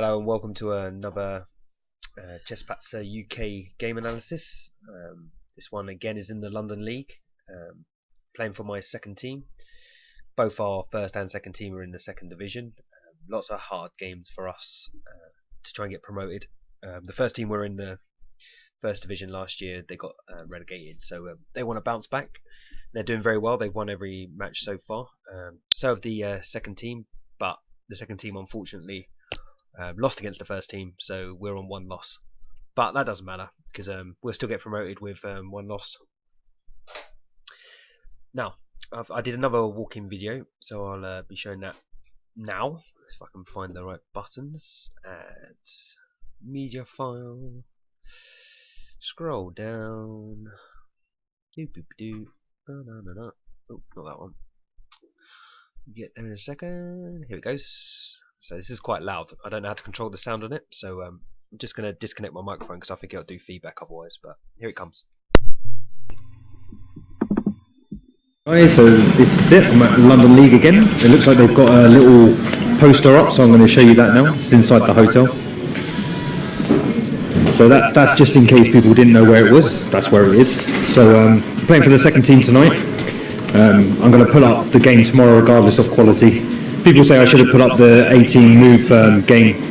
Hello and welcome to another Chesspatzer UK game analysis. This one again is in the London League, playing for my second team. Both our first and second team are in the second division. Lots of hard games for us to try and get promoted. The first team were in the first division last year. They got relegated, so they want to bounce back. They're doing very well. They've won every match so far. So have the second team, but the second team unfortunately lost against the first team, so we're on one loss. But that doesn't matter because we'll still get promoted with one loss. Now, I did another walk-in video, so I'll be showing that now. If I can find the right buttons. Add media file. Scroll down. Oh, no. Oh, not that one. Get there in a second. Here it goes. So this is quite loud. I don't know how to control the sound on it, so I'm just going to disconnect my microphone because I think it'll do feedback otherwise, but here it comes. Hi, so this is it. I'm at London League again. It looks like they've got a little poster up, so I'm going to show you that now. It's inside the hotel. So that's just in case people didn't know where it was. That's where it is. So playing for the second team tonight. I'm going to put up the game tomorrow regardless of quality. People say I should have put up the 18 move game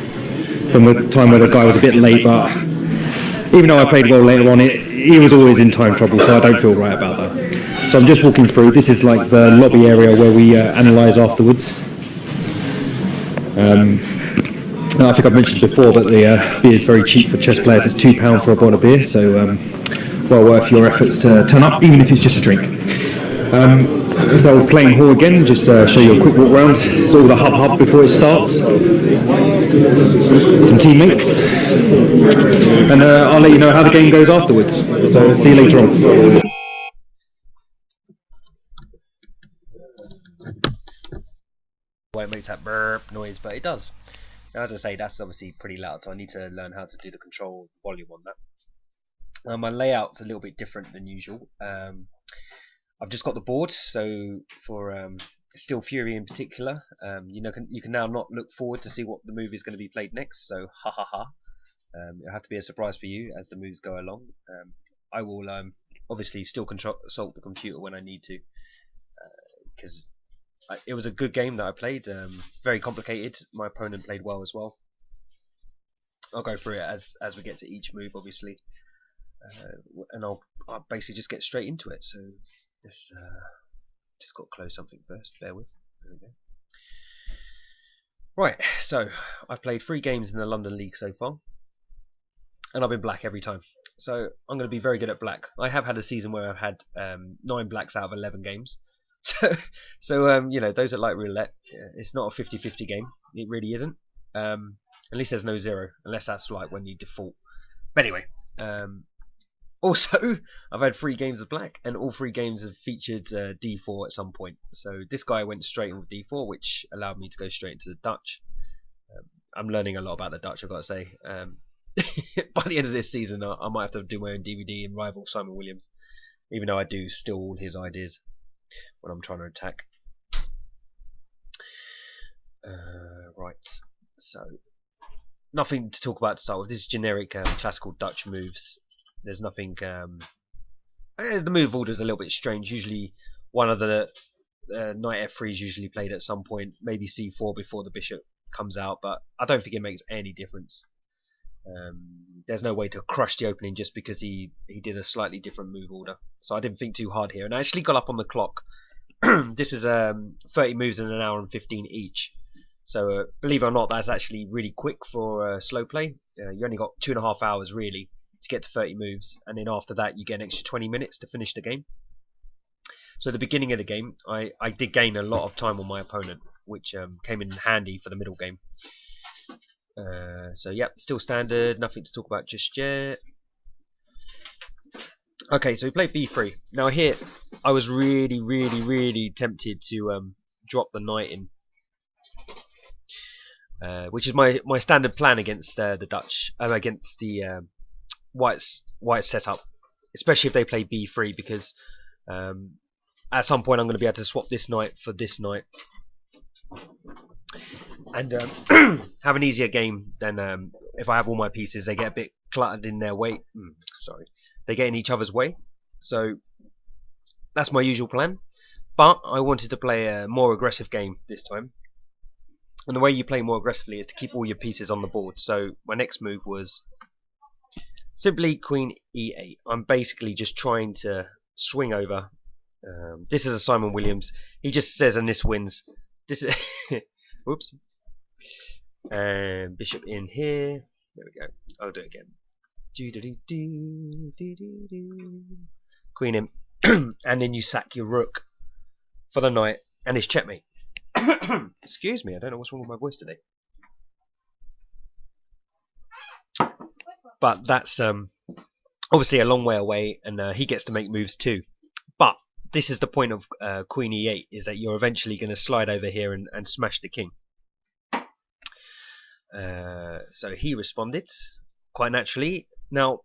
from the time where the guy was a bit late, but even though I played well later on, he was always in time trouble, so I don't feel right about that. So I'm just walking through. This is like the lobby area where we analyse afterwards. I think I've mentioned before that the beer is very cheap for chess players. It's £2 for a bottle of beer, so well worth your efforts to turn up, even if it's just a drink. So playing hall again, just show you a quick walk round. It's all the hub before it starts. Some teammates. And I'll let you know how the game goes afterwards. So see you later on. Why it makes that burp noise, but it does. Now, as I say, that's obviously pretty loud, so I need to learn how to do the control volume on that. My layout's a little bit different than usual. I've just got the board, so for Steel Fury in particular, you can now not look forward to see what the move is going to be played next. So it'll have to be a surprise for you as the moves go along. I will obviously still consult the computer when I need to, because it was a good game that I played. Very complicated. My opponent played well as well. I'll go through it as we get to each move, obviously, and I'll basically just get straight into it. So. This just got to close something first, bear with. There we go. Right, so I've played 3 games in the London League so far, and I've been black every time. So I'm going to be very good at black. I have had a season where I've had 9 blacks out of 11 games. So you know, those that like roulette, it's not a 50-50 game. It really isn't. At least there's no 0, unless that's like when you default. But anyway. Also, I've had 3 games of black, and all 3 games have featured D4 at some point. So this guy went straight in with D4, which allowed me to go straight into the Dutch. I'm learning a lot about the Dutch, I've got to say. By the end of this season, I might have to do my own DeeVeeDee and rival Simon Williams, even though I do steal all his ideas when I'm trying to attack. Right, so nothing to talk about to start with. This is generic classical Dutch moves. There's nothing. The move order is a little bit strange. Usually, one of the knight f3 is usually played at some point, maybe c4 before the bishop comes out, but I don't think it makes any difference. There's no way to crush the opening just because he did a slightly different move order. So I didn't think too hard here, and I actually got up on the clock. This is 30 moves in an hour and 15 each. So believe it or not, that's actually really quick for slow play. You only got 2.5 hours really to get to 30 moves, and then after that you get an extra 20 minutes to finish the game. So at the beginning of the game I did gain a lot of time on my opponent, which came in handy for the middle game. So yeah, still standard, nothing to talk about just yet. Okay, so we played b3. Now here I was really tempted to drop the knight in, which is my standard plan against the Dutch, against the White's setup, especially if they play b3, because at some point I'm going to be able to swap this knight for this knight, and have an easier game than if I have all my pieces. They get a bit cluttered in their way. Sorry, they get in each other's way. So that's my usual plan. But I wanted to play a more aggressive game this time. And the way you play more aggressively is to keep all your pieces on the board. So my next move was simply Queen E8. I'm basically just trying to swing over. This is a Simon Williams. He just says, and this wins. This is whoops. And bishop in here. There we go. I'll do it again. Queen in, and then you sack your rook for the knight, and it's checkmate. Excuse me, I don't know what's wrong with my voice today. But that's obviously a long way away, and he gets to make moves too. But this is the point of Queen E8, is that you're eventually going to slide over here and smash the king. So he responded quite naturally. Now,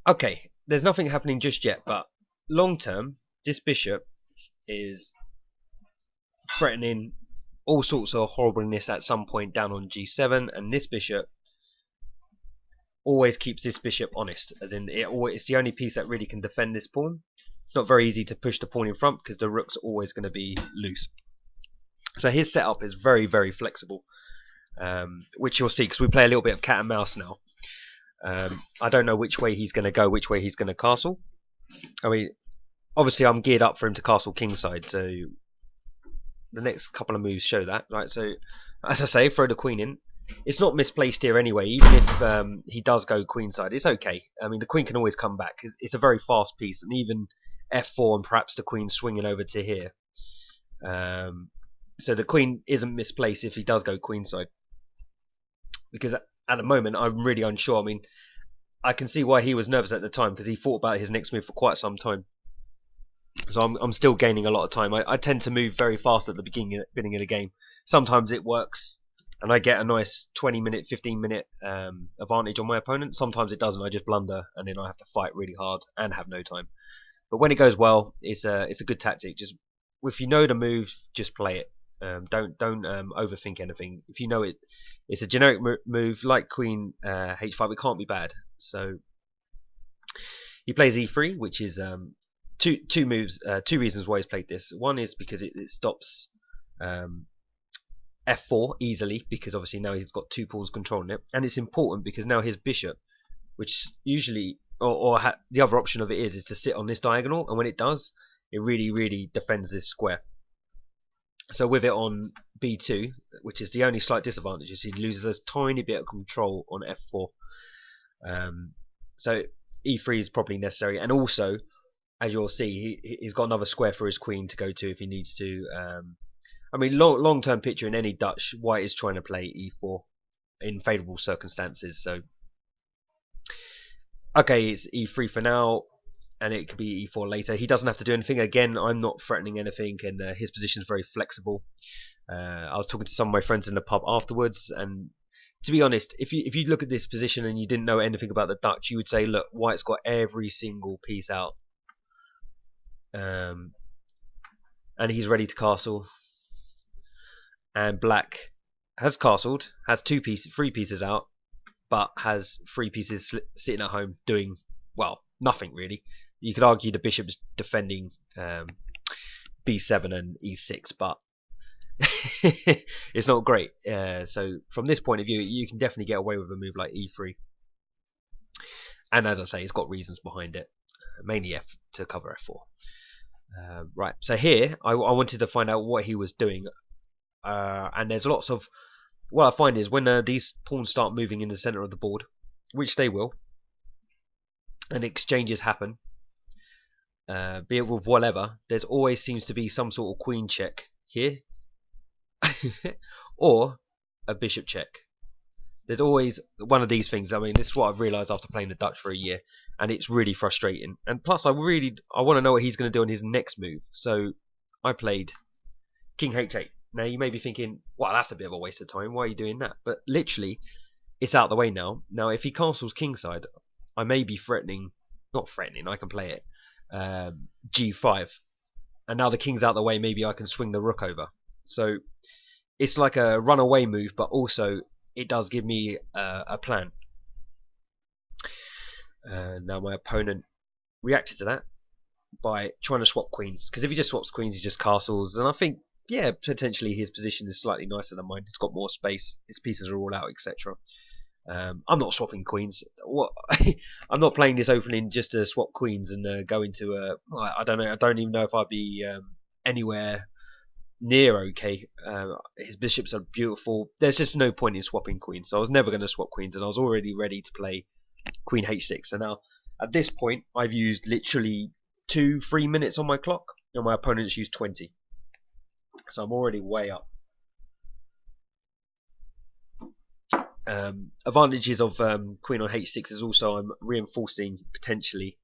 okay, there's nothing happening just yet, but long term, this bishop is threatening all sorts of horribleness at some point down on G7, and this bishop always keeps this bishop honest, as in it's the only piece that really can defend this pawn. It's not very easy to push the pawn in front because the rook's always going to be loose. So his setup is very, very flexible, which you'll see because we play a little bit of cat and mouse now. I don't know which way he's going to go, which way he's going to castle. I mean, obviously I'm geared up for him to castle kingside, so the next couple of moves show that, right? So, as I say, throw the queen in. It's not misplaced here anyway. Even if he does go queenside, it's okay. I mean, the queen can always come back. It's a very fast piece, and even f4 and perhaps the queen swinging over to here. So the queen isn't misplaced if he does go queenside. Because at the moment, I'm really unsure. I mean, I can see why he was nervous at the time, because he thought about his next move for quite some time. So I'm still gaining a lot of time. I tend to move very fast at the beginning of the game. Sometimes it works, and I get a nice 20-minute, 15-minute advantage on my opponent. Sometimes it doesn't. I just blunder, and then I have to fight really hard and have no time. But when it goes well, it's a good tactic. Just if you know the move, just play it. Don't overthink anything. If you know it, it's a generic move like Queen H5. It can't be bad. So he plays E3, which is two reasons why he's played this. One is because it stops f4 easily, because obviously now he's got two pawns controlling it, and it's important because now his bishop, which usually the other option of it is to sit on this diagonal, and when it does, it really defends this square. So with it on b2, which is the only slight disadvantage, is he loses a tiny bit of control on f4. So e3 is probably necessary, and also, as you'll see, he's got another square for his queen to go to if he needs to. I mean, long-term picture in any Dutch, white is trying to play e4 in favourable circumstances. So, okay, it's e3 for now, and it could be e4 later. He doesn't have to do anything. Again, I'm not threatening anything, and his position is very flexible. I was talking to some of my friends in the pub afterwards, and to be honest, if you look at this position and you didn't know anything about the Dutch, you would say, look, white's got every single piece out. And he's ready to castle, and black has castled, has three pieces out, but has three pieces sitting at home doing, well, nothing really. You could argue the bishop's defending b7 and e6, but it's not great. So from this point of view, you can definitely get away with a move like e3, and as I say, it's got reasons behind it, mainly f to cover f4. Right, so here I wanted to find out what he was doing, and there's lots of, what I find is when these pawns start moving in the center of the board, which they will, and exchanges happen, be it with whatever, there's always seems to be some sort of queen check here or a bishop check. There's always one of these things. I mean, this is what I've realised after playing the Dutch for a year, and it's really frustrating. And plus, I want to know what he's going to do on his next move. So I played King H8. Now you may be thinking, well, that's a bit of a waste of time. Why are you doing that? But literally, it's out of the way now. Now, if he castles kingside, I may be not threatening, I can play it, G5. And now the king's out of the way, maybe I can swing the rook over. So it's like a runaway move, but also it does give me a plan. Now my opponent reacted to that by trying to swap queens, because if he just swaps queens he just castles, and I think, yeah, potentially his position is slightly nicer than mine. It's got more space, his pieces are all out, etc. I'm not swapping queens. What? I'm not playing this opening just to swap queens and go into a. I don't know. I don't even know if I'd be anywhere near okay. His bishops are beautiful. There's just no point in swapping queens. So I was never going to swap queens, and I was already ready to play Queen H6. So now at this point, I've used literally 2-3 minutes on my clock, and my opponent's used 20. So I'm already way up. Advantages of Queen on H6 is also I'm reinforcing potentially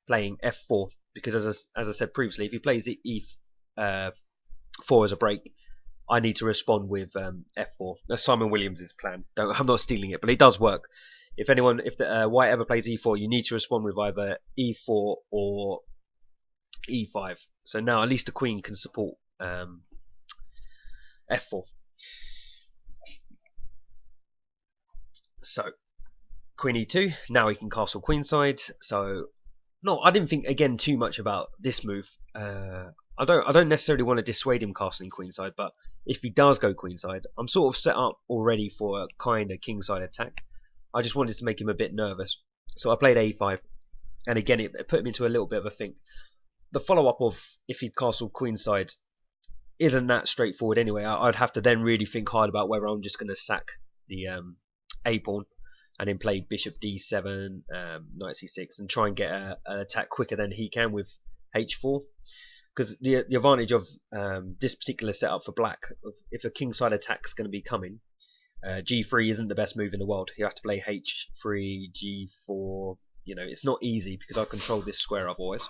playing F4, because as I said previously, if he plays E4 as a break, I need to respond with F4. That's Simon Williams' plan. I'm not stealing it, but it does work. If the white ever plays E4, you need to respond with either E4 or E5. So now at least the queen can support F4. So Queen E2. Now he can castle queenside. So no, I didn't think again too much about this move. I don't necessarily want to dissuade him castling queenside, but if he does go queenside, I'm sort of set up already for a kind of kingside attack. I just wanted to make him a bit nervous, so I played A5, and again it put him into a little bit of a think. The follow-up of if he'd castled queenside isn't that straightforward anyway. I'd have to then really think hard about whether I'm just going to sack the A pawn and then play bishop D7, knight C6, and try and get an attack quicker than he can with H4. Because the advantage of this particular setup for black, if a kingside attack is going to be coming, G3 isn't the best move in the world. You have to play H3, G4. You know, it's not easy because I control this square otherwise.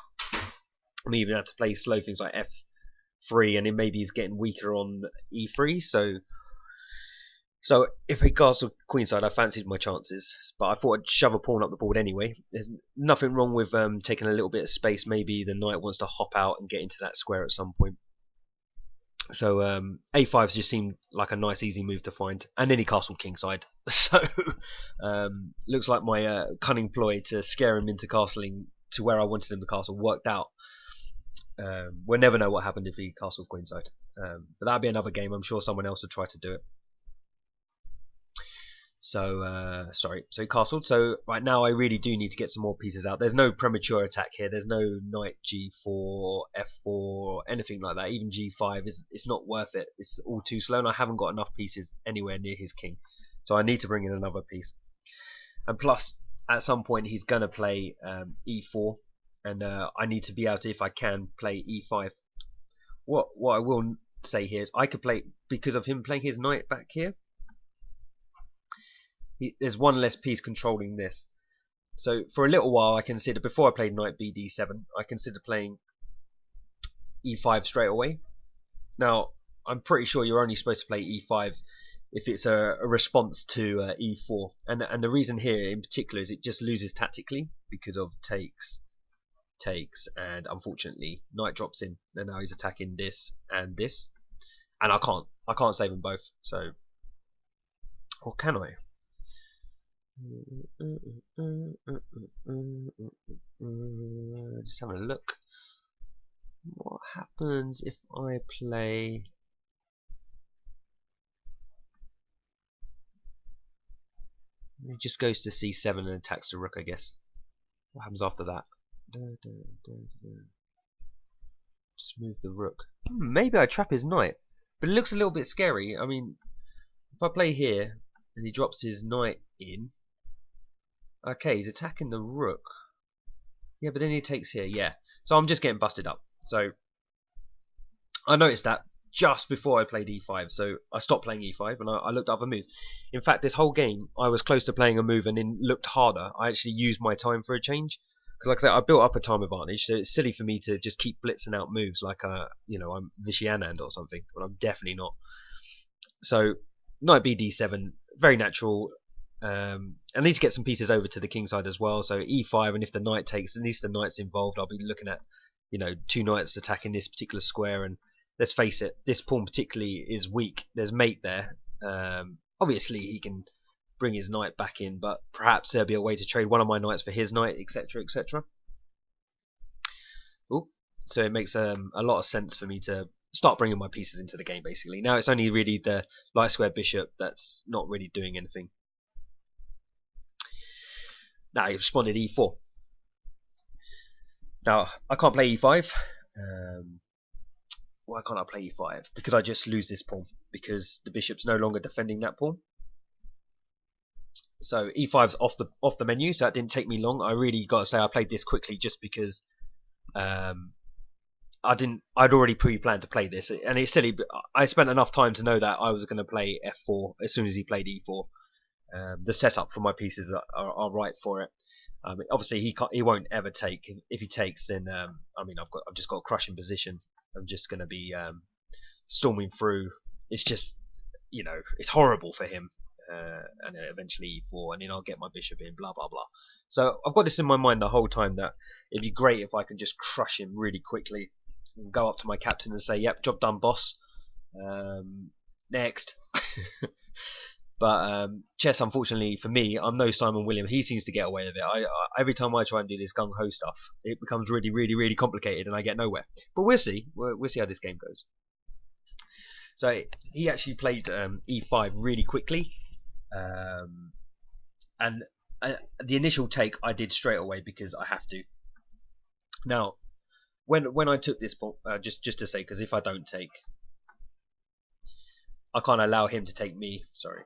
I may even have to play slow things like F3, and then maybe he's getting weaker on E3. So if he castled queenside, I fancied my chances, but I thought I'd shove a pawn up the board anyway. There's nothing wrong with taking a little bit of space. Maybe the knight wants to hop out and get into that square at some point. So A5's just seemed like a nice easy move to find, and then he castled kingside. So looks like my cunning ploy to scare him into castling to where I wanted him to castle worked out. We'll never know what happened if he castled queenside, but that'd be another game. I'm sure someone else would try to do it. So so he castled. So right now I really do need to get some more pieces out. There's no premature attack here. There's no knight G4, F4, anything like that. Even G5 it's not worth it. It's all too slow, and I haven't got enough pieces anywhere near his king. So I need to bring in another piece. And plus, at some point he's gonna play E4, and I need to be able to, if I can, play E5. What I will say here is I could play, because of him playing his knight back here. There's one less piece controlling this. So for a little while I considered, before I played knight BD7, I considered playing E5 straight away. Now I'm pretty sure you're only supposed to play E5 if it's a response to E4, and the reason here in particular is it just loses tactically because of takes, and unfortunately knight drops in, and now he's attacking this, and I can't save them both. So, or can I? Just having a look. What happens if I play? It just goes to C7 and attacks the rook, I guess. What happens after that? Just move the rook. Maybe I trap his knight, but it looks a little bit scary. I mean, if I play here and he drops his knight in. Okay, he's attacking the rook. Yeah, but then he takes here, yeah. So I'm just getting busted up. So I noticed that just before I played E5. So I stopped playing E5 and I looked at other moves. In fact, this whole game, I was close to playing a move and then looked harder. I actually used my time for a change. Because like I said, I built up a time advantage. So it's silly for me to just keep blitzing out moves like, I'm Vishy Anand or something. But I'm definitely not. So knight BD7, very natural. I need to get some pieces over to the king side as well. So E5, and if the knight takes, at least the knight's involved, I'll be looking at, two knights attacking this particular square, and let's face it, this pawn particularly is weak. There's mate there. Obviously he can bring his knight back in, but perhaps there'll be a way to trade one of my knights for his knight, etc., etc. So it makes a lot of sense for me to start bringing my pieces into the game, basically. Now it's only really the light square bishop that's not really doing anything. Now he responded e4. Now I can't play e5. Why can't I play e5? Because I just lose this pawn, because the bishop's no longer defending that pawn. So e5's off the menu, so that didn't take me long. I really got to say I played this quickly just because I'd already pre-planned to play this, and it's silly, but I spent enough time to know that I was going to play f4 as soon as he played e4. The setup for my pieces are right for it. Obviously he won't ever take. If he takes, then I mean I've just got a crushing position. I'm just going to be storming through. It's just, you know, it's horrible for him. And then eventually e4, and then I'll get my bishop in, blah blah blah. So I've got this in my mind the whole time, that it'd be great if I can just crush him really quickly and go up to my captain and say, yep, job done, boss. Next. But chess, unfortunately for me, I'm no Simon Williams. He seems to get away with it. Every time I try and do this gung-ho stuff, it becomes really, really, really complicated, and I get nowhere. But we'll see. We'll see how this game goes. So he actually played e5 really quickly, and the initial take I did straight away because I have to. Now, when I took this point, just to say, because if I don't take, I can't allow him to take me. Sorry.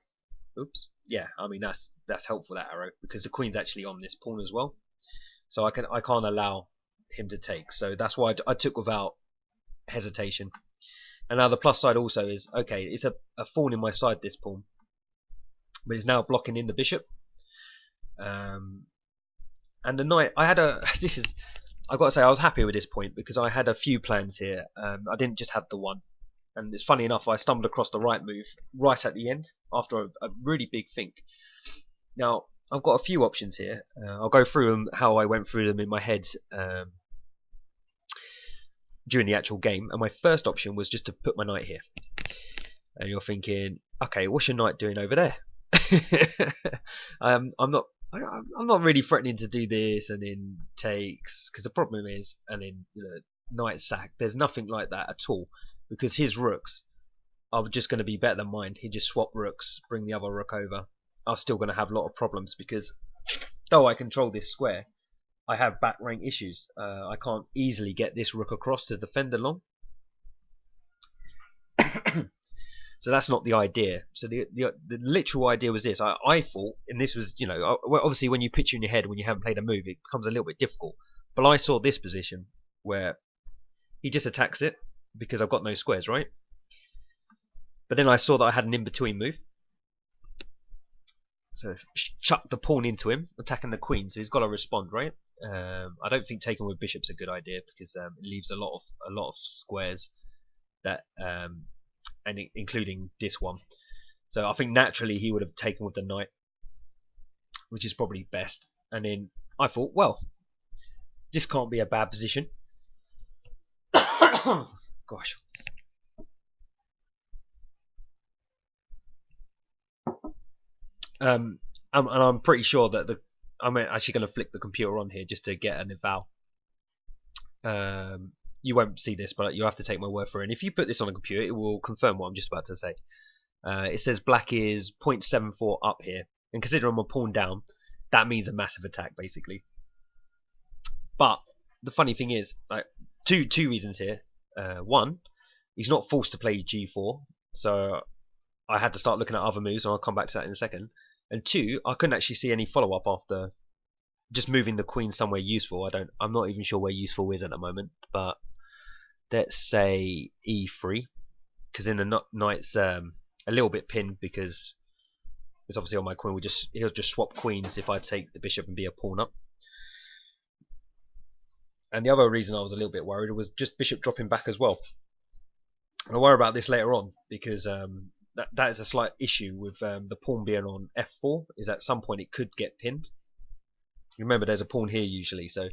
Oops. Yeah, I mean that's helpful, that arrow, because the queen's actually on this pawn as well, so I can't allow him to take. So that's why I took without hesitation. And now the plus side also is, okay, it's a thorn in my side, this pawn, but it's now blocking in the bishop. And the knight, I got to say, I was happy with this point because I had a few plans here. I didn't just have the one. And it's funny enough, I stumbled across the right move right at the end after a really big think. Now, I've got a few options here. I'll go through them, how I went through them in my head during the actual game. And my first option was just to put my knight here. And you're thinking, okay, what's your knight doing over there? I'm not really threatening to do this and then takes, because the problem is, and then knight sack. There's nothing like that at all, because his rooks are just going to be better than mine. He just swap rooks, bring the other rook over. I'm still going to have a lot of problems, because though I control this square, I have back rank issues. I can't easily get this rook across to defend along. So that's not the idea. So the literal idea was this. I thought, and this was, obviously when you picture in your head when you haven't played a move, it becomes a little bit difficult. But I saw this position where he just attacks it because I've got no squares, right? But then I saw that I had an in-between move. So chuck the pawn into him, attacking the queen. So he's got to respond, right? I don't think taking with bishop's a good idea, because it leaves a lot of squares that, and including this one. So I think naturally he would have taken with the knight, which is probably best. And then I thought, well, this can't be a bad position. Gosh. And I'm pretty sure that I'm actually going to flick the computer on here just to get an eval. You won't see this, but you have to take my word for it. And if you put this on a computer, it will confirm what I'm just about to say. It says black is 0.74 up here, and considering I'm a pawn down, that means a massive attack, basically. But the funny thing is, like, two reasons here. One, he's not forced to play g4, so I had to start looking at other moves, and I'll come back to that in a second. And two, I couldn't actually see any follow-up after just moving the queen somewhere useful. I'm not even sure where useful is at the moment, but let's say e3, because then the knight's a little bit pinned, because it's obviously on my queen. He'll just swap queens if I take the bishop and be a pawn up. And the other reason I was a little bit worried was just bishop dropping back as well. I'll worry about this later on, because that is a slight issue with the pawn being on f4, is at some point it could get pinned. Remember, there's a pawn here usually, so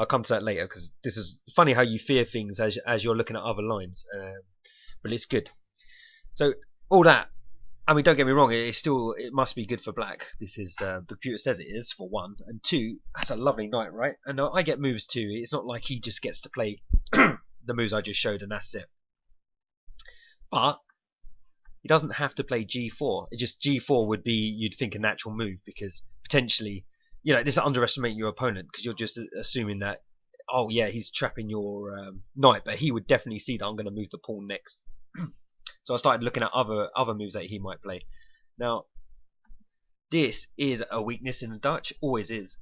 I'll come to that later because this is funny how you fear things as you're looking at other lines, but it's good. So all that, I mean, don't get me wrong, it must be good for black because the computer says it is, for one, and two, that's a lovely knight, right? And I get moves too. It's not like he just gets to play the moves I just showed and that's it. But he doesn't have to play g4. It just g4 would be, you'd think, a natural move because potentially, you know, this is underestimating your opponent because you're just assuming that, oh yeah, he's trapping your knight, but he would definitely see that I'm going to move the pawn next. So I started looking at other moves that he might play. Now, this is a weakness in the Dutch, always is.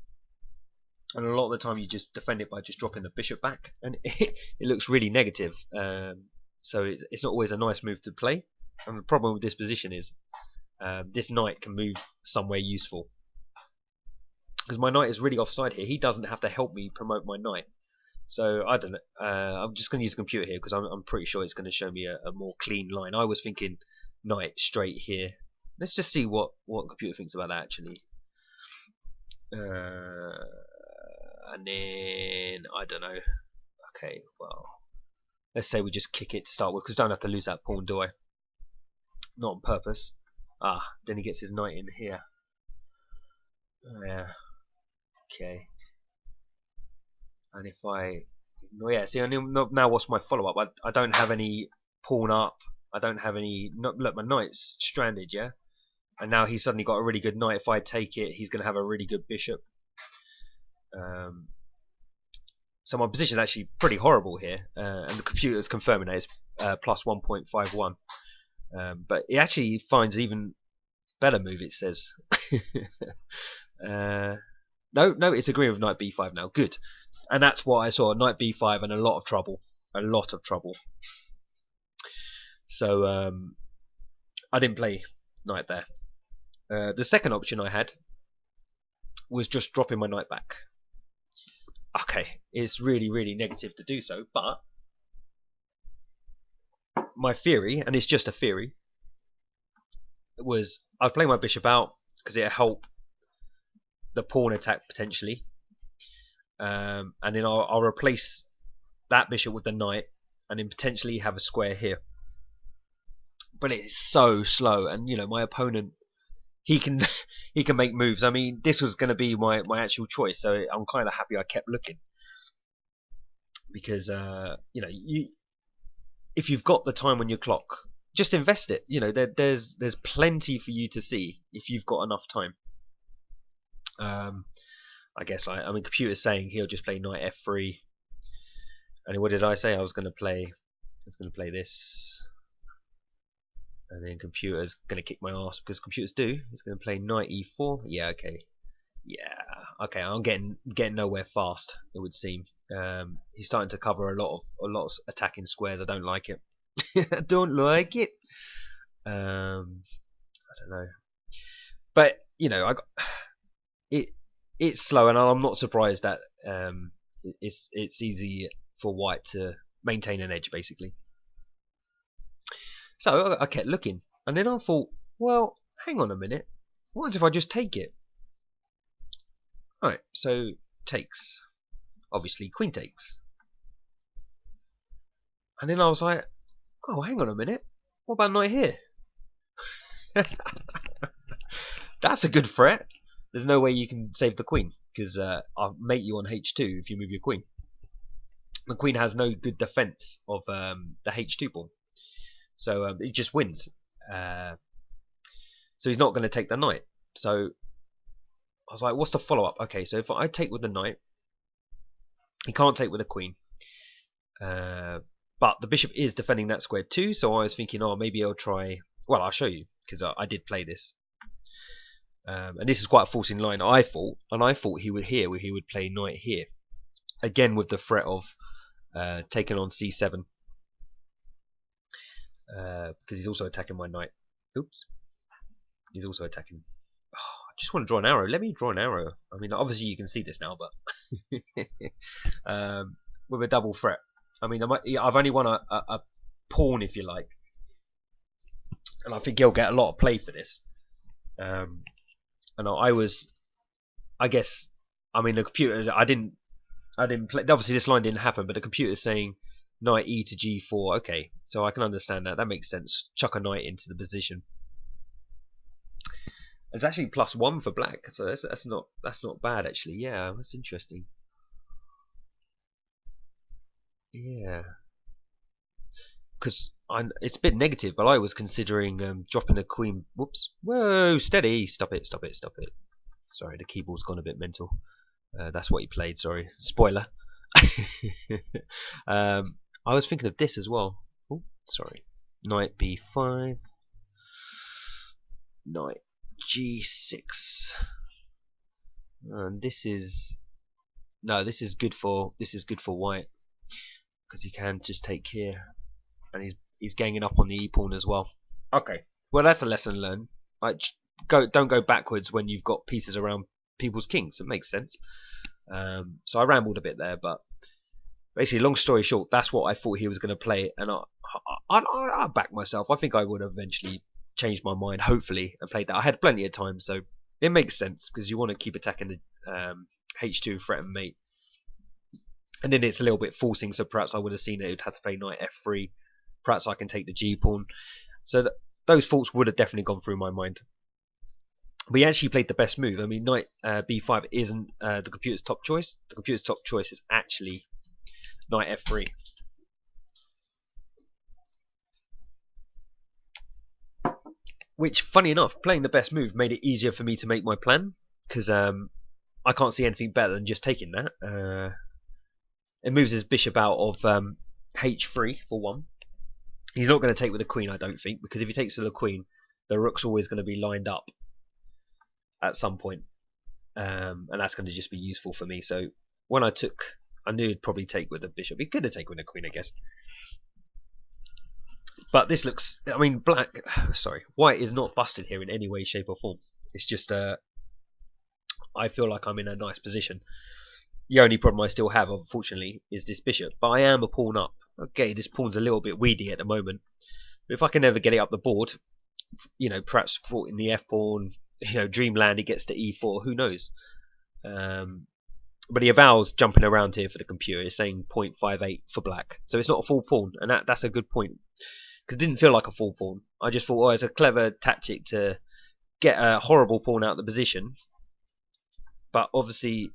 And a lot of the time you just defend it by just dropping the bishop back, and it looks really negative. So it's not always a nice move to play. And the problem with this position is this knight can move somewhere useful. Because my knight is really offside here. He doesn't have to help me promote my knight. So I don't know. I'm just going to use the computer here because I'm pretty sure it's going to show me a more clean line. I was thinking knight straight here. Let's just see what the computer thinks about that actually. And then I don't know. Okay, well, let's say we just kick it to start with because I don't have to lose that pawn, do I? Not on purpose. Ah, then he gets his knight in here. Yeah. Okay. And if I, well, yeah, see, now what's my follow-up? I don't have any pawn up. I don't have any. Look, my knight's stranded, yeah. And now he's suddenly got a really good knight. If I take it, he's going to have a really good bishop. So my position is actually pretty horrible here, and the computer is confirming that it's plus 1.51. But it actually finds an even better move. It says. No, it's agreeing with knight b5 now. Good. And that's what I saw, knight b5 and a lot of trouble. A lot of trouble. So I didn't play knight there. The second option I had was just dropping my knight back. Okay, it's really, really negative to do so, but my theory, and it's just a theory, was I'd play my bishop out because it'll help the pawn attack potentially, and then I'll replace that bishop with the knight, and then potentially have a square here. But it's so slow, and you know my opponent, he can make moves. I mean, this was going to be my actual choice, so I'm kind of happy I kept looking because you know, if you've got the time on your clock, just invest it. You know, there's plenty for you to see if you've got enough time. I guess I mean, computer's saying he'll just play knight f3, and what did I say? I was going to play this, and then computer's going to kick my ass because computers do. It's going to play knight e4. Yeah, okay. Yeah, okay. I'm getting nowhere fast. It would seem. He's starting to cover a lot of attacking squares. I don't like it. I don't like it. I don't know, but you know, it's slow, and I'm not surprised that it's easy for white to maintain an edge basically. So I kept looking, and then I thought, well, hang on a minute, what if I just take it? Alright, so takes, obviously queen takes, and then I was like, oh, hang on a minute, what about knight here? That's a good threat. There's no way you can save the queen because I'll mate you on h2 if you move your queen. The queen has no good defense of the h2 pawn, so it just wins. So he's not going to take the knight. So I was like, what's the follow-up? Okay, so if I take with the knight, he can't take with the queen. But the bishop is defending that square too, so I was thinking, oh, maybe I'll try. Well, I'll show you because I did play this. And this is quite a forcing line, I thought, and I thought he would here, where he would play knight here, again with the threat of taking on c7, because he's also attacking my knight. Oops, he's also attacking. Oh, I just want to draw an arrow. Let me draw an arrow. I mean, obviously you can see this now, but with a double threat. I mean, I've only won a pawn, if you like, and I think he'll get a lot of play for this. And I guess, I mean, the computer, I didn't play. Obviously, this line didn't happen, but the computer's saying knight e to g4. Okay, so I can understand that. That makes sense. Chuck a knight into the position. It's actually +1 for black, so that's not bad actually. Yeah, that's interesting. Yeah, because it's a bit negative, but I was considering dropping the queen. Whoops! Whoa! Steady! Stop it! Stop it! Stop it! Sorry, the keyboard's gone a bit mental. That's what he played. Sorry, spoiler. I was thinking of this as well. Oh, sorry. Knight b5. Knight g6. And this is good for white because he can just take here, and he's ganging up on the e pawn as well. Okay, well that's a lesson learned. Like, don't go backwards when you've got pieces around people's kings. It makes sense. So I rambled a bit there, but basically, long story short, that's what I thought he was going to play, and I backed myself. I think I would have eventually changed my mind, hopefully, and played that. I had plenty of time, so it makes sense because you want to keep attacking the h2 threat and mate. And then it's a little bit forcing, so perhaps I would have seen that it would have to play knight f3. Perhaps I can take the g pawn. So those thoughts would have definitely gone through my mind. But he actually played the best move. I mean, knight b5 isn't the computer's top choice. The computer's top choice is actually knight f3. Which, funny enough, playing the best move made it easier for me to make my plan, because I can't see anything better than just taking that. It moves his bishop out of h3 for one. He's not going to take with the queen, I don't think, because if he takes with the queen, the rook's always going to be lined up at some point, and that's going to just be useful for me. So when I knew he'd probably take with the bishop. He could have taken with the queen, I guess. But this looks, I mean, white is not busted here in any way, shape or form. It's just, I feel like I'm in a nice position. The only problem I still have, unfortunately, is this bishop. But I am a pawn up. Okay, this pawn's a little bit weedy at the moment. But if I can never get it up the board, perhaps supporting the f pawn, dreamland, he gets to e4, who knows? But he avows jumping around here for the computer. He's saying 0.58 for black. So it's not a full pawn, and that's a good point. Because it didn't feel like a full pawn. I just thought, it's a clever tactic to get a horrible pawn out of the position. But obviously,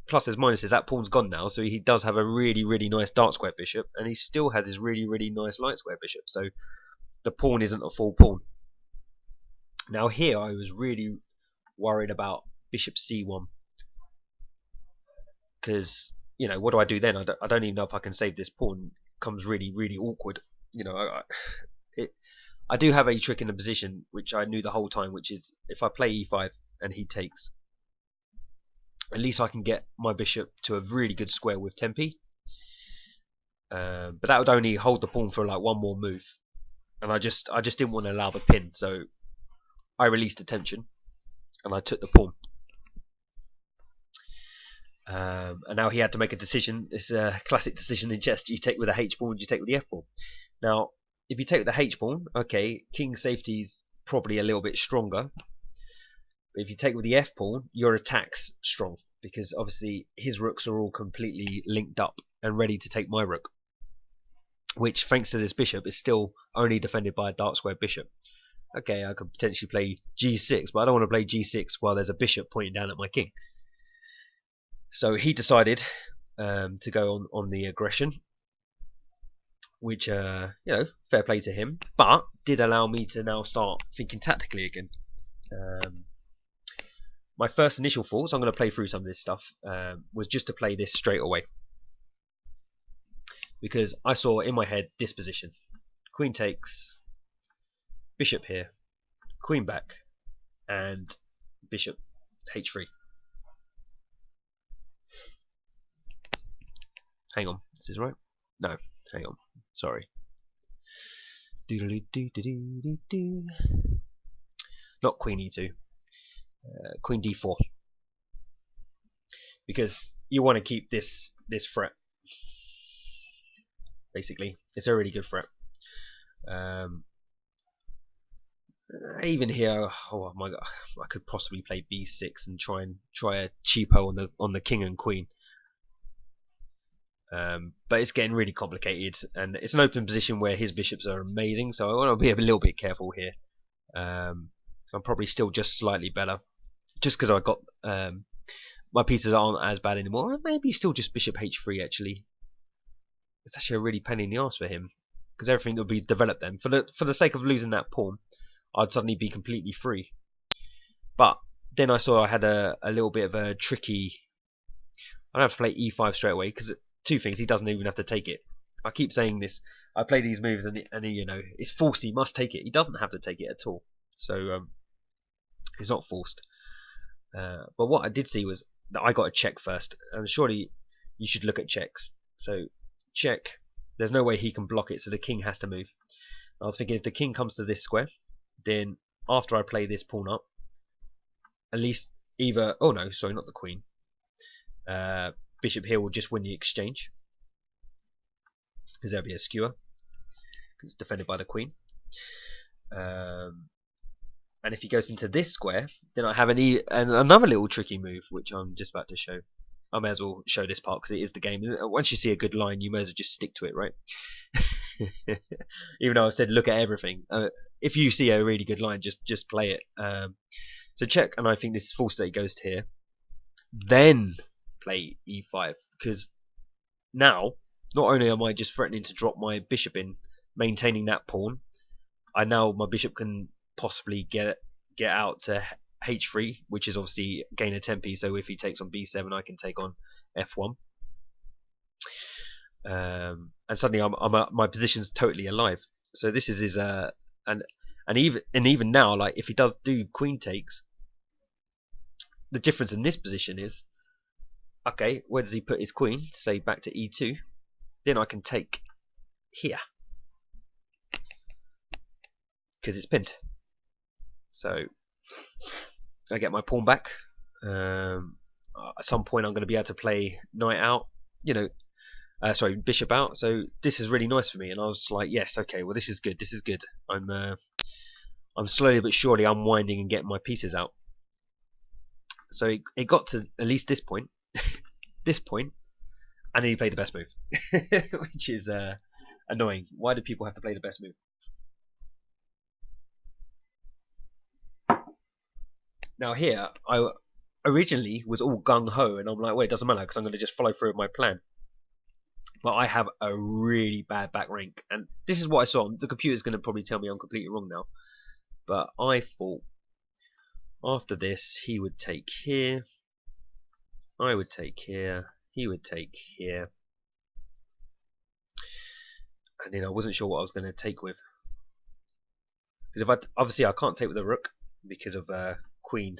pluses, minuses, that pawn's gone now, so he does have a really, really nice dark square bishop, and he still has his really, really nice light square bishop, so the pawn isn't a full pawn. Now here I was really worried about bishop c1, because, what do I do then? I don't even know if I can save this pawn. It becomes really, really awkward. I do have a trick in the position, which I knew the whole time, which is if I play e5 and he takes, at least I can get my bishop to a really good square with tempi. But that would only hold the pawn for like one more move, and I just didn't want to allow the pin, so I released the tension and I took the pawn. And now he had to make a decision. It's a classic decision in chess. Do you take with the h pawn? Do you take with the f pawn? Now, if you take with the h pawn, okay, king safety is probably a little bit stronger. But if you take with the f pawn, your attack's strong, because obviously his rooks are all completely linked up and ready to take my rook, which, thanks to this bishop, is still only defended by a dark square bishop. Okay, I could potentially play g6, but I don't want to play g6 while there's a bishop pointing down at my king. So he decided to go on the aggression, which, fair play to him, but did allow me to now start thinking tactically again. My first initial thoughts, I'm going to play through some of this stuff, was just to play this straight away. Because I saw in my head this position. Queen takes, bishop here, queen back, and bishop h3. Hang on, this is right? No, hang on, sorry. Not queen e2. Queen d4, because you want to keep this threat. Basically, it's a really good threat. Even here, oh my god, I could possibly play b6 and try a cheapo on the king and queen. But it's getting really complicated, and it's an open position where his bishops are amazing, so I want to be a little bit careful here. So I'm probably still just slightly better, just because I got my pieces aren't as bad anymore. Maybe still just bishop h3 actually. It's actually a really pain in the ass for him, because everything will be developed then. For the sake of losing that pawn, I'd suddenly be completely free. But then I saw I had a little bit of a tricky. I don't have to play e5 straight away, because two things, he doesn't even have to take it. I keep saying this. I play these moves and you know, it's forced. He must take it. He doesn't have to take it at all. So he's not forced. But what I did see was that I got a check first, and surely you should look at checks. So check. There's no way he can block it, so the king has to move. I was thinking if the king comes to this square, then after I play this pawn up, at least either. Oh no, sorry, not the queen. Bishop here will just win the exchange, because there'll be a skewer, because it's defended by the queen. And if he goes into this square, then I have another little tricky move, which I'm just about to show. I may as well show this part because it is the game. Once you see a good line, you may as well just stick to it, right? Even though I said look at everything. If you see a really good line, just play it. So check, and I think this is false that he goes to here. Then play e5, because now not only am I just threatening to drop my bishop in, maintaining that pawn, my bishop can possibly get out to h3, which is obviously gain a tempi. So if he takes on b7, I can take on f1, and suddenly my position's totally alive. So this is his and even now, like if he does do queen takes, the difference in this position is, okay, where does he put his queen? Say back to e2, then I can take here because it's pinned. So I get my pawn back. At some point I'm going to be able to play knight out, you know, sorry, bishop out. So this is really nice for me, and I was like, yes, okay, well this is good. This is good. I'm slowly but surely unwinding and getting my pieces out. So it got to at least this point, this point, and then he played the best move, which is annoying. Why do people have to play the best move? Now here, I originally was all gung-ho, and I'm like, well, it doesn't matter, because I'm going to just follow through with my plan. But I have a really bad back rank, and this is what I saw. The computer's going to probably tell me I'm completely wrong now. But I thought, after this, he would take here, I would take here, he would take here. And then I wasn't sure what I was going to take with. Because obviously I can't take with a rook, because of queen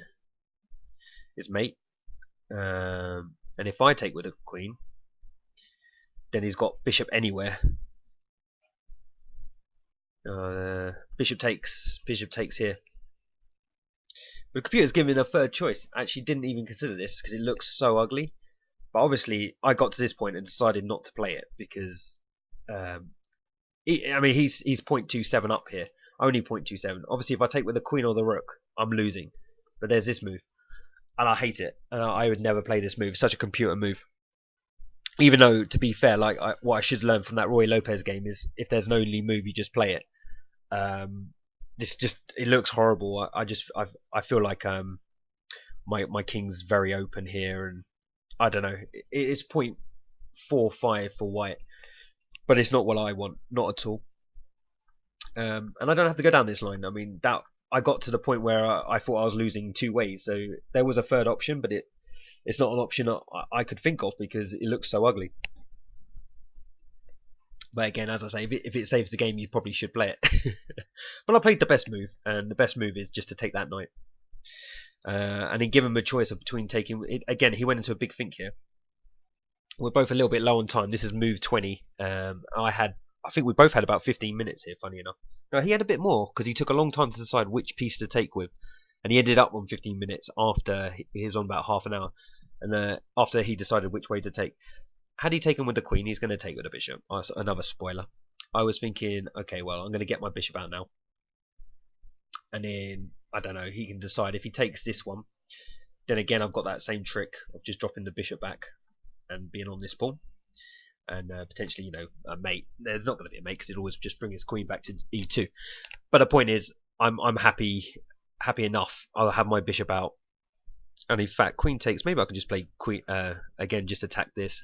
is mate, and if I take with a queen, then he's got bishop anywhere. Bishop takes here. But the computer's given a third choice. Actually didn't even consider this because it looks so ugly. But obviously I got to this point and decided not to play it because I mean he's 0.27 up here. Only 0.27. Obviously if I take with the queen or the rook, I'm losing. But there's this move, and I hate it. And I would never play this move. It's such a computer move. Even though, to be fair, like what I should learn from that Roy Lopez game is if there's an only move, you just play it. It looks horrible. I feel like my king's very open here, and I don't know. It's 0.45 for white, but it's not what I want, not at all. And I don't have to go down this line. I mean, that I got to the point where I thought I was losing two ways. So there was a third option, but it's not an option I could think of because it looks so ugly. But again, as I say, if it saves the game, you probably should play it. But I played the best move, and the best move is just to take that knight. And then give him a choice of between taking it. Again, he went into a big think here. We're both a little bit low on time. This is move 20. I think we both had about 15 minutes here, funny enough. No, he had a bit more because he took a long time to decide which piece to take with. And he ended up on 15 minutes after he was on about half an hour. And after he decided which way to take. Had he taken with the queen, he's going to take with the bishop. Oh, another spoiler. I was thinking, okay, well, I'm going to get my bishop out now. And then, I don't know, he can decide if he takes this one. Then again, I've got that same trick of just dropping the bishop back and being on this pawn. and potentially, you know, a mate. There's not going to be a mate because it'd always just bring his queen back to e2. But the point is, I'm happy enough. I'll have my bishop out, and in fact, queen takes. Maybe I can just play queen again, just attack this,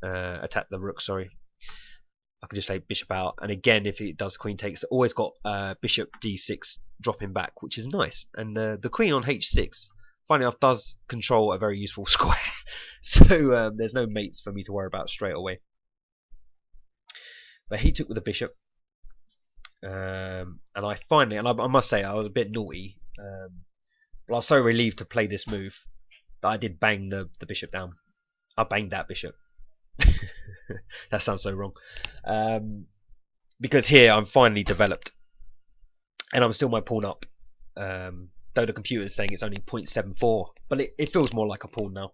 attack the rook. Sorry, I can just play bishop out, and again, if it does queen takes, always got bishop d6 dropping back, which is nice. And the queen on h6, funny enough, does control a very useful square. So there's no mates for me to worry about straight away. But he took with the bishop, and I finally, and I must say, I was a bit naughty, but I was so relieved to play this move that I did bang the bishop down. I banged that bishop. That sounds so wrong. Because here I'm finally developed, and I'm still my pawn up. Though the computer is saying it's only 0.74, but it feels more like a pawn now.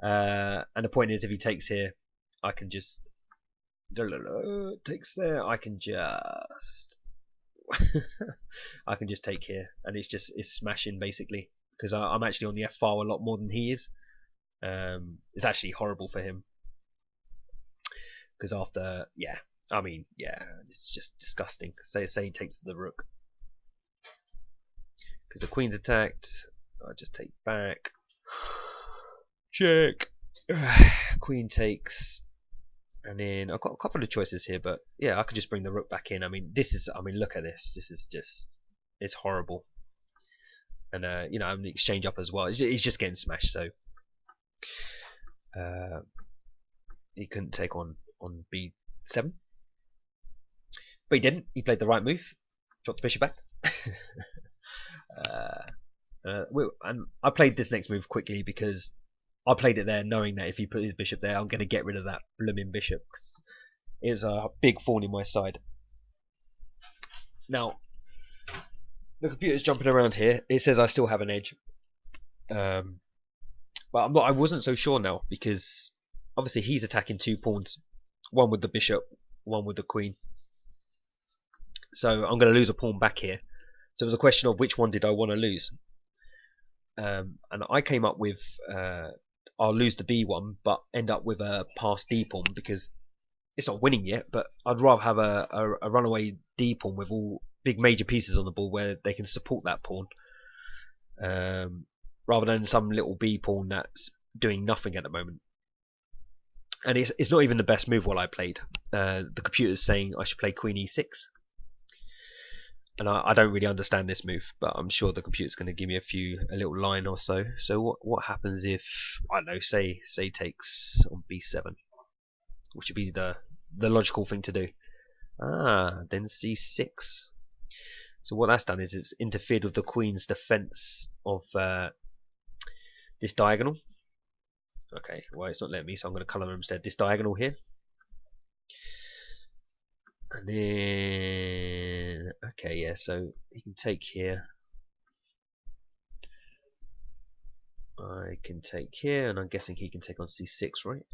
And the point is, if he takes here, I can just takes there. I can just I can just take here, and it's smashing basically, because I'm actually on the f file a lot more than he is. It's actually horrible for him, because after, yeah, I mean, yeah, it's just disgusting. Say he takes the rook, because the queen's attacked. I just take back, check, queen takes, and then I've got a couple of choices here, but yeah, I could just bring the rook back in. I mean, look at this. This is just, it's horrible. And you know, I'm the exchange up as well. He's just getting smashed, so he couldn't take on b7, but he didn't. He played the right move, dropped the bishop back. And I played this next move quickly because I played it there knowing that if he put his bishop there, I'm going to get rid of that blooming bishop, because it's a big thorn in my side. Now, the computer's jumping around here. It says I still have an edge, but I wasn't so sure now, because obviously he's attacking 2 pawns, one with the bishop, one with the queen. So I'm going to lose a pawn back here. So it was a question of which one did I want to lose. And I came up with I'll lose the b one, but end up with a pass d pawn, because it's not winning yet, but I'd rather have a runaway d pawn with all big major pieces on the board where they can support that pawn, rather than some little b pawn that's doing nothing at the moment. And it's not even the best move what I played. The computer's saying I should play queen e6, and I don't really understand this move, but I'm sure the computer's going to give me a little line or so. So what happens if, I don't know, say takes on b7, which would be the logical thing to do. Then c6. So what that's done is it's interfered with the queen's defense of this diagonal. Okay, well, it's not letting me, so I'm going to colour instead this diagonal here. And then, okay, yeah, so he can take here. I can take here, and I'm guessing he can take on c6, right?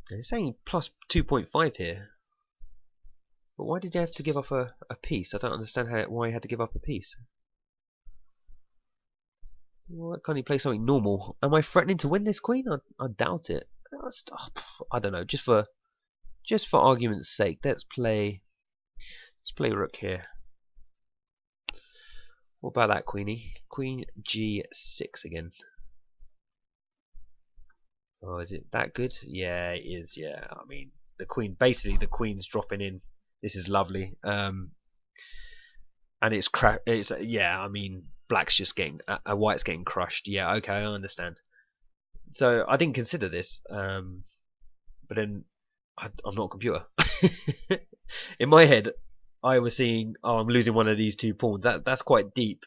And it's saying plus 2.5 here. But why did he have to give up a piece? I don't understand why he had to give up a piece. Why can't he play something normal? Am I threatening to win this queen? I doubt it. I don't know, just for argument's sake, let's play rook here. What about that, queenie? Queen g6 again. Oh, is it that good? Yeah, it is. Yeah, I mean, basically the queen's dropping in. This is lovely. And it's yeah, I mean, black's just getting white's getting crushed. Yeah, okay, I understand. So I didn't consider this, but then I'm not a computer. In my head, I was seeing, oh, I'm losing one of these 2 pawns. That's quite deep.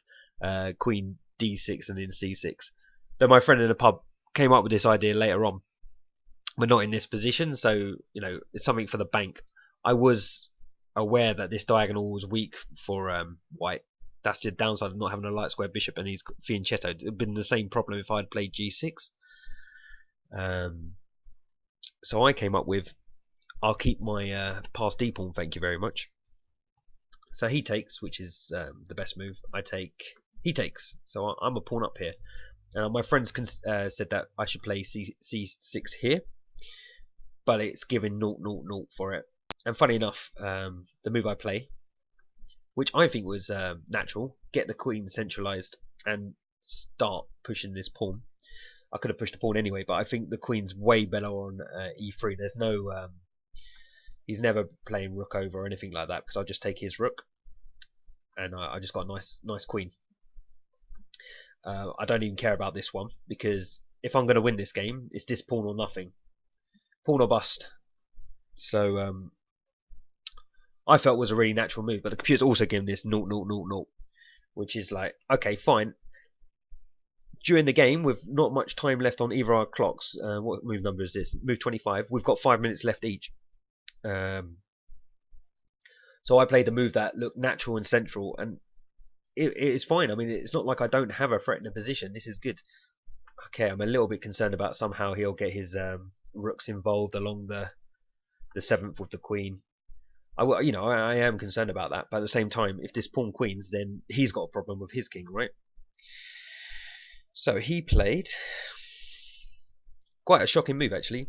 Queen d6 and then c6. Though my friend in the pub came up with this idea later on. We're not in this position, so you know, it's something for the bank. I was aware that this diagonal was weak for white. That's the downside of not having a light square bishop, and he's fianchetto. It would have been the same problem if I'd played g6. So I came up with, I'll keep my pass d pawn, thank you very much. So he takes, which is the best move. I take, he takes, so I'm a pawn up here. My friends said that I should play c6 here, but it's giving 0-0-0 for it. And funny enough, the move I play, which I think was natural, get the queen centralized and start pushing this pawn. I could have pushed the pawn anyway, but I think the queen's way better on e3. There's no, he's never playing rook over or anything like that, because I'll just take his rook, and I just got a nice queen. I don't even care about this one, because if I'm going to win this game, it's this pawn or nothing. Pawn or bust. So I felt was a really natural move, but the computer's also giving this 0-0-0-0, which is like, okay, fine. During the game, with not much time left on either our clocks, what move number is this? Move 25. We've got 5 minutes left each. So I played a move that looked natural and central, and it is fine. I mean, it's not like I don't have a threat in a position. This is good. Okay, I'm a little bit concerned about somehow he'll get his rooks involved along the 7th with the queen. I am concerned about that, but at the same time, if this pawn queens, then he's got a problem with his king, right? So he played quite a shocking move, actually.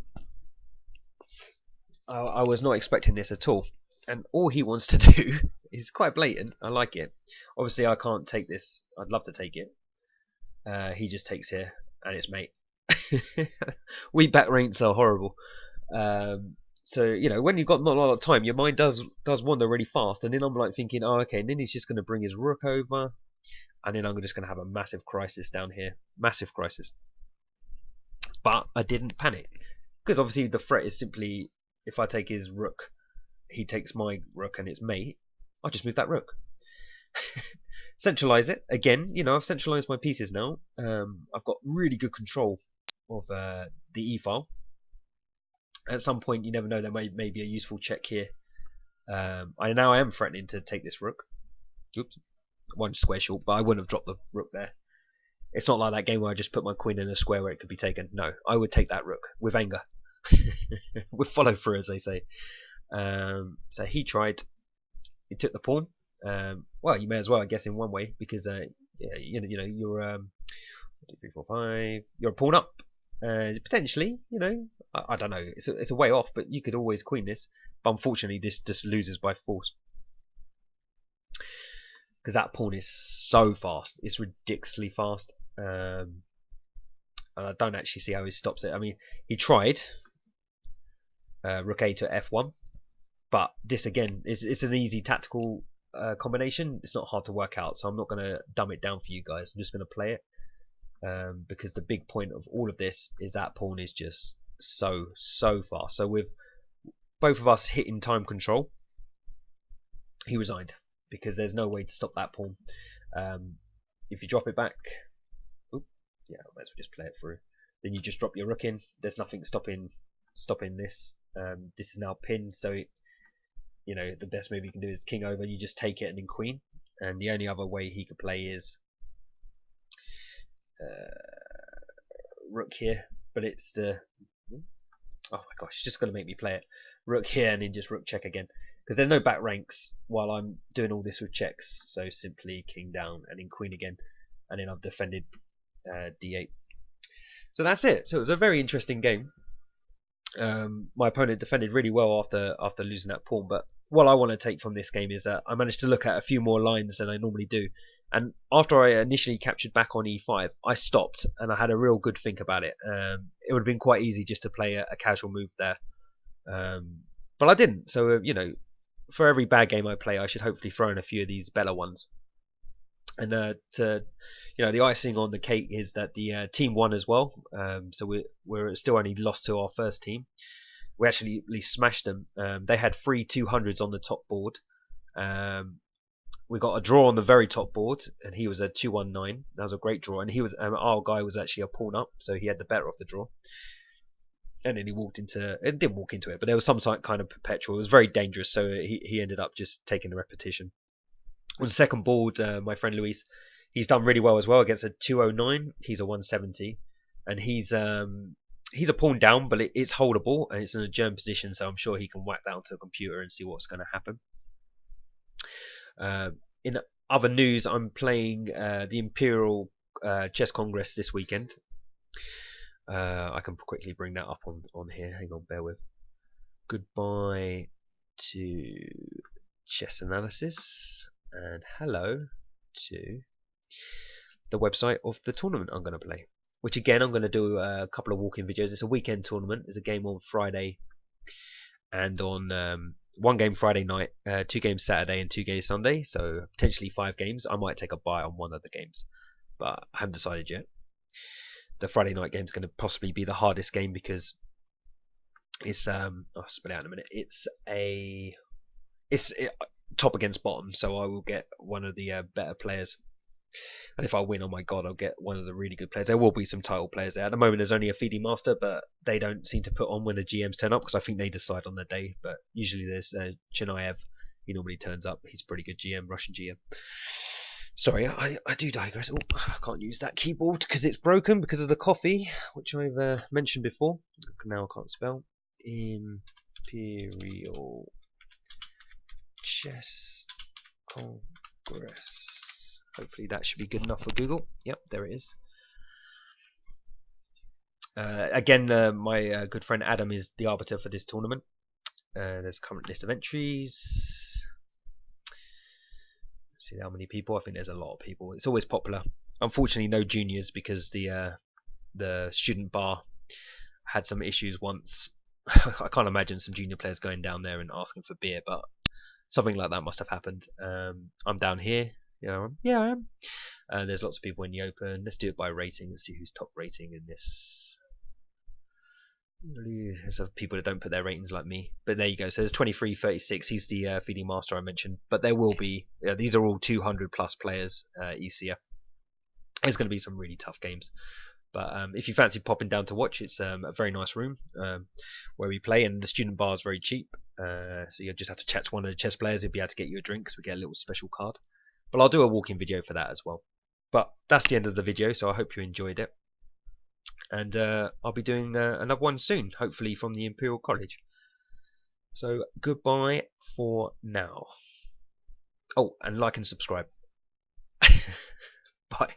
I was not expecting this at all, and all he wants to do is quite blatant. I like it. Obviously, I can't take this. I'd love to take it. He just takes here, and it's mate. We back ranks are horrible. So when you've got not a lot of time, your mind does wander really fast, and then I'm like thinking, oh, okay, and then he's just going to bring his rook over, and then I'm just going to have a massive crisis down here, massive crisis. But I didn't panic, because obviously the threat is simply, if I take his rook, he takes my rook, and it's mate. I'll just move that rook. Centralize it again. I've centralized my pieces now. I've got really good control of the e file. At some point, you never know, there may be a useful check here. I now am threatening to take this rook. Oops, one square short, but I wouldn't have dropped the rook there. It's not like that game where I just put my queen in a square where it could be taken. No, I would take that rook with anger, with follow through, as they say. So he tried. He took the pawn. Well, you may as well, I guess, in one way, because you're 1, 2, 3, 4, 5. You're a pawn up. Potentially, I don't know. It's a way off, but you could always queen this. But unfortunately, this just loses by force, because that pawn is so fast. It's ridiculously fast, and I don't actually see how he stops it. I mean, he tried rook a to f1, but this again it's an easy tactical combination. It's not hard to work out, so I'm not going to dumb it down for you guys. I'm just going to play it. Because the big point of all of this is that pawn is just so fast. So with both of us hitting time control, he resigned, because there's no way to stop that pawn. If you drop it back, yeah, I might as well just play it through. Then you just drop your rook in. There's nothing stopping this. This is now pinned, so the best move you can do is king over. You just take it and then queen. And the only other way he could play is rook here, but it's the oh my gosh, it's just going to make me play it. Rook here and then just rook check again, because there's no back ranks while I'm doing all this with checks. So simply king down and then queen again, and then I've defended d8. So that's it. So it was a very interesting game. My opponent defended really well after losing that pawn, but what I want to take from this game is that I managed to look at a few more lines than I normally do, and after I initially captured back on e5, I stopped and I had a real good think about it. It would have been quite easy just to play a casual move there, but I didn't. So for every bad game I play, I should hopefully throw in a few of these better ones. And the icing on the cake is that the team won as well. So we're still only lost to our first team. We actually at least smashed them. They had 3 200s on the top board. We got a draw on the very top board, and he was a 219. That was a great draw, and he was our guy was actually a pawn up, so he had the better of the draw. And then he didn't walk into it, but there was some kind of perpetual. It was very dangerous, so he ended up just taking the repetition. On the second board, my friend Luis, he's done really well as well against a 209. He's a 170, and he's a pawn down, but it's holdable and it's in a germ position, so I'm sure he can whack down to a computer and see what's going to happen. In other news, I'm playing the Imperial chess congress this weekend. I can quickly bring that up on here. Hang on, bear with. Goodbye to chess analysis, and hello to the website of the tournament I'm going to play. Which again, I'm going to do a couple of walk-in videos. It's a weekend tournament. There's a game on Friday, and on one game Friday night, 2 games Saturday, and 2 games Sunday. So potentially 5 games. I might take a bye on one of the games, but I haven't decided yet. The Friday night game is going to possibly be the hardest game because it's I'll spell it out in a minute. It's top against bottom, so I will get one of the better players. And if I win, oh my god, I'll get one of the really good players. There will be some title players there. At the moment, there's only a FIDE master, but they don't seem to put on when the GMs turn up because I think they decide on the day. But usually there's Chinaev. He normally turns up. He's a pretty good GM, Russian GM. Sorry, I do digress. Oh, I can't use that keyboard because it's broken because of the coffee, which I've mentioned before. Now I can't spell. Imperial Chess Congress. Hopefully that should be good enough for Google. Yep, there it is. Again, my good friend Adam is the arbiter for this tournament. There's a current list of entries. Let's see how many people. I think there's a lot of people. It's always popular. Unfortunately, no juniors because the student bar had some issues once. I can't imagine some junior players going down there and asking for beer, but something like that must have happened. I'm down here. Yeah, I am. There's lots of people in the open. Let's do it by rating. Let's see who's top rating in this. There's some people that don't put their ratings like me, but there you go. So there's 23, 36. He's the FIDE master I mentioned, but there will be. These are all 200 plus players. ECF. There's going to be some really tough games. But if you fancy popping down to watch, it's a very nice room where we play, and the student bar is very cheap. So you just have to chat to one of the chess players. He'll be able to get you a drink, because we get a little special card. But I'll do a walk-in video for that as well. But that's the end of the video, so I hope you enjoyed it. And I'll be doing another one soon, hopefully from the Imperial College. So goodbye for now. Oh, and like and subscribe. Bye.